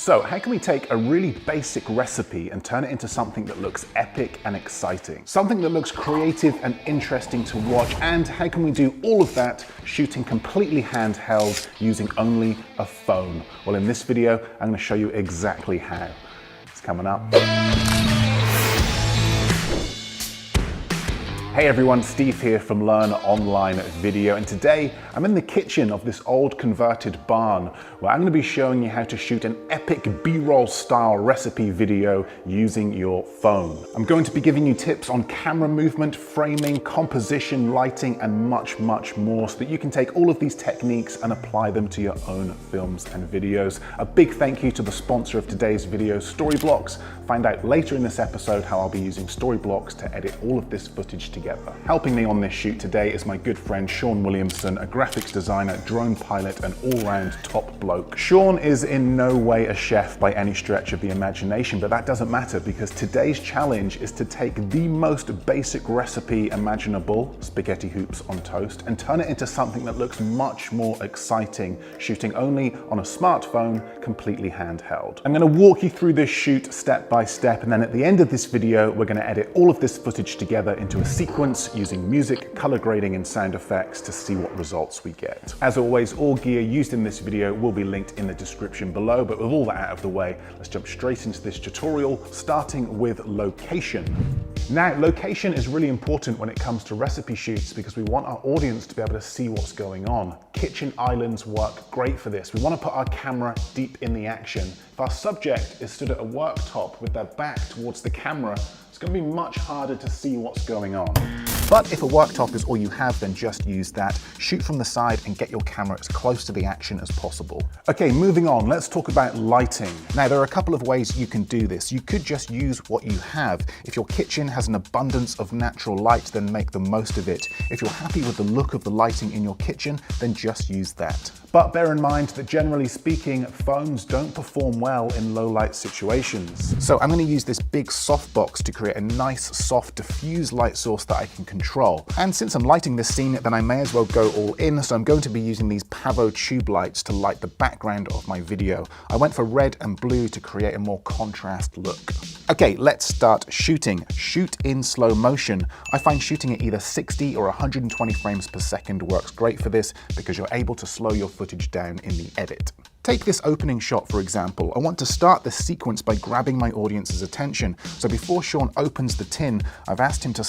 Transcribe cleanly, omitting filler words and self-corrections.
So how can we take a really basic recipe and turn it into something that looks epic and exciting? Something that looks creative and interesting to watch, and how can we do all of that shooting completely handheld using only a phone? Well, in this video, I'm going to show you exactly how. It's coming up. Hey everyone, Steve here from Learn Online Video, and today I'm in the kitchen of this old converted barn where I'm going to be showing you how to shoot an epic B-roll style recipe video using your phone. I'm going to be giving you tips on camera movement, framing, composition, lighting, and much more so that you can take all of these techniques and apply them to your own films and videos. A big thank you to the sponsor of today's video, Storyblocks. Find out later in this episode how I'll be using Storyblocks to edit all of this footage together. Helping me on this shoot today is my good friend Sean Williamson, a graphics designer, drone pilot, and all-round top bloke. Sean is in no way a chef by any stretch of the imagination, but that doesn't matter because today's challenge is to take the most basic recipe imaginable, spaghetti hoops on toast, and turn it into something that looks much more exciting, shooting only on a smartphone, completely handheld. I'm going to walk you through this shoot step by step, and then at the end of this video, we're going to edit all of this footage together into a sequence using music, color grading, and sound effects to see what results we get. As always, all gear used in this video will be linked in the description below, but with all that out of the way, let's jump straight into this tutorial, starting with location. Now, location is really important when it comes to recipe shoots because we want our audience to be able to see what's going on. Kitchen islands work great for this. We want to put our camera deep in the action. If our subject is stood at a worktop with their back towards the camera, it's going to be much harder to see what's going on. But if a worktop is all you have, then just use that. Shoot from the side and get your camera as close to the action as possible. Okay, moving on, let's talk about lighting. Now, there are a couple of ways you can do this. You could just use what you have. If your kitchen has an abundance of natural light, then make the most of it. If you're happy with the look of the lighting in your kitchen, then just use that. But bear in mind that generally speaking, phones don't perform well in low light situations. So I'm going to use this big softbox to create a nice, soft, diffuse light source that I can control. And since I'm lighting this scene, then I may as well go all in. So I'm going to be using these Pavo tube lights to light the background of my video. I went for red and blue to create a more contrast look. Okay, let's start shooting. Shoot in slow motion. I find shooting at either 60 or 120 frames per second works great for this because you're able to slow your footage down in the edit. Take this opening shot, for example. I want to start this sequence by grabbing my audience's attention. So before Sean opens the tin, I've asked him to